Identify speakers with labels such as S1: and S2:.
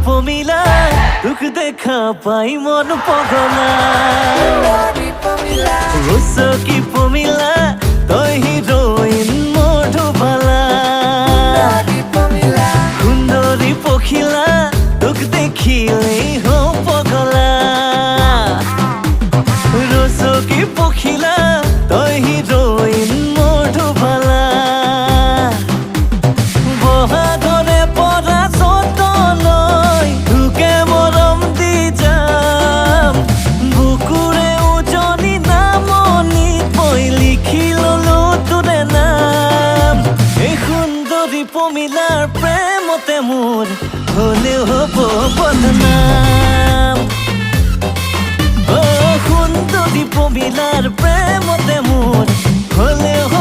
S1: পমিলা তোক দেখা পাই মন পগলা কি পমিলা তই হিরোইন মধুবালা সুন্দরী পখিলা তোক দেখিলেই হও পগলা কি পখিলা তই হিরোইন মধুবালা বহাগরে পৰা যতনৈ তোকে মৰম দি যাম বুকুৰে উজনি নামনি মই লিখি ললো তোৰে নাম এই সুন্দৰী পমিলাৰ প্ৰেমতে মোৰ হলেও হ'ব বদনাম সুন্দৰী পমিলাৰ প্ৰেমতে মোৰ হলেও